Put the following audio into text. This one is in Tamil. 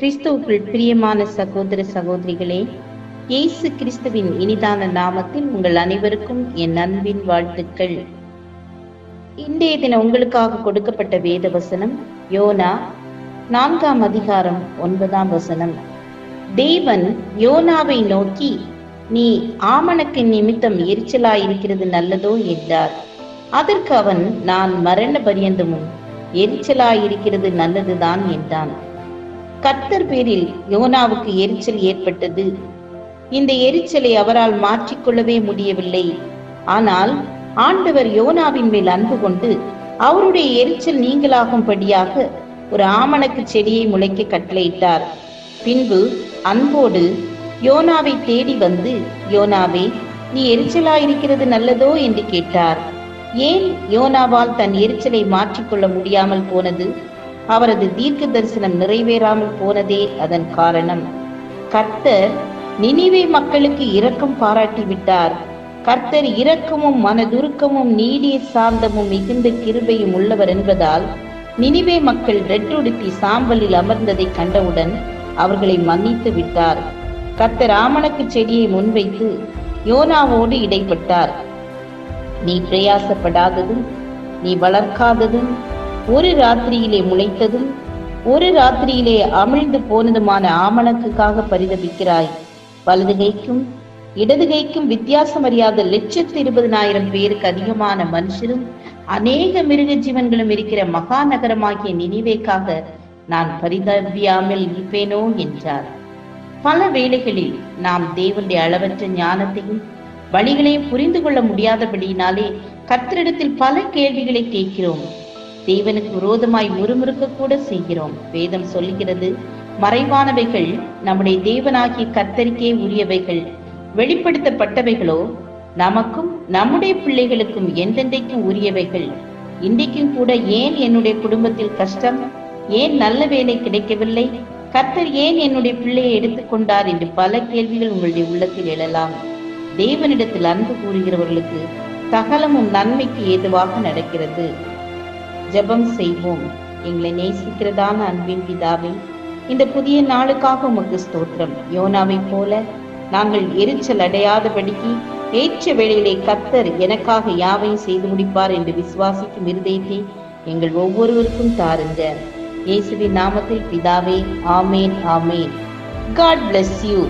கிறிஸ்துவுக்குள் பிரியமான சகோதர சகோதரிகளே, இயேசு கிறிஸ்துவின் இனிதான நாமத்தில் உங்கள் அனைவருக்கும் என் அன்பின் வாழ்த்துக்கள். இன்றைய தினம் உங்களுக்காக கொடுக்கப்பட்ட வேத வசனம் யோனா 4ஆம் அதிகாரம் 9ஆம் வசனம். தேவன் யோனாவை நோக்கி, நீ ஆமணக்கு நிமித்தம் எரிச்சலாயிருக்கிறது நல்லதோ என்றார். அதற்கு அவன், நான் மரண பரியந்தமும் எரிச்சலாயிருக்கிறது நல்லதுதான் என்றான். கர்த்தர் பேரில் யோனாவுக்கு எரிச்சல் ஏற்பட்டது. இந்த எரிச்சலை அவரால் மாற்றிக்கொள்ளவே முடியவில்லை. ஆனால் ஆண்டவர் யோனாவின் மேல் அன்பு கொண்டு அவருடைய எரிச்சல் நீங்களாகும்படியாக ஒரு ஆமணக்கு செடியை முளைக்க கட்டளையிட்டார். பின்பு அன்போடு யோனாவை தேடி வந்து, யோனாவே, நீ எரிச்சலாயிருக்கிறது நல்லதோ என்று கேட்டார். ஏன் யோனாவால் தன் எரிச்சலை மாற்றிக்கொள்ள முடியாமல் போனது? அவரது தீர்க்க தரிசனம் நிறைவேறாமல் போனதே அதன் காரணம். கர்த்தர் நினிவே மக்களுக்கு இரக்கம் பாராட்டி விட்டார். கர்த்தர் இரக்கமும் மனதுருக்கமும் நீடிய சாந்தமும் மிகுந்த கிருபையும் உள்ளவர் என்பதால் நினிவே மக்கள் ரெட்டுடுத்தி சாம்பலில் அமர்ந்ததை கண்டவுடன் அவர்களை மன்னித்து விட்டார். கர்த்தர் ஆமணக்கு செடியை முன்வைத்து யோனாவோடு இடைப்பட்டார். நீ பிரயாசப்படாததும் நீ வளர்க்காததும் ஒரு ராத்திரியிலே முளைத்ததும் ஒரு ராத்திரியிலே அமிழ்ந்து போனதுமான ஆமணக்குக்காக பரிதபிக்கிறாய். வலதுகைக்கும் இடதுகைக்கும் வித்தியாசம் அறியாத 120,000 பேருக்கு அதிகமான மனுஷரும் அநேக மிருக ஜீவன்களும் இருக்கிற மகா நகரமாகிய நினிவேக்காக நான் பரிதபியாமல் இருப்பேனோ என்றார். பல வேளைகளில் நாம் தேவனுடைய அளவற்ற ஞானத்தையும் வழிகளையும் புரிந்து கொள்ள முடியாதபடியினாலே கர்த்தரிடத்தில் பல கேள்விகளை கேட்கிறோம். தேவனுக்கு விரோதமாய் முறுமுறுக்க கூட செய்கிறோம். வேதம் சொல்லுகிறது, மறைவானவைகள் நம்முடைய தேவனாகிய கர்த்தருக்கே உரியவைகள், வெளிப்படுத்தப்பட்டவைகளோ நமக்கும் நம்முடைய பிள்ளைகளுக்கும் எந்தெந்தைக்கும் உரியவைகள். இன்றைக்கும் கூட ஏன் என்னுடைய குடும்பத்தில் கஷ்டம், ஏன் நல்ல வேலை கிடைக்கவில்லை, கர்த்தர் ஏன் என்னுடைய பிள்ளையை எடுத்துக்கொண்டார் என்று பல கேள்விகள் உங்களுடைய உள்ளத்தில் எழலாம். தேவனிடத்தில் அன்பு கூறுகிறவர்களுக்கு சகலமும் நன்மைக்கு ஏதுவாக நடக்கிறது. ஜெபம் செய்வோம். எங்களை நேசிக்கிறதான அன்பின் பிதாவே, இந்த புதிய நாளுக்காக உமக்கு ஸ்தோத்திரம். யோனாவை போல நாங்கள் எரிச்சல் அடையாதபடிக்கு ஏற்ற வேளையிலே கர்த்தர் எனக்காக யாவையும் செய்து முடிப்பார் என்று விசுவாசிக்கும் இருதயத்தை எங்கள் ஒவ்வொருவருக்கும் தாருங்க. இயேசுவின் நாமத்தில் பிதாவே, ஆமேன், ஆமேன். God bless you.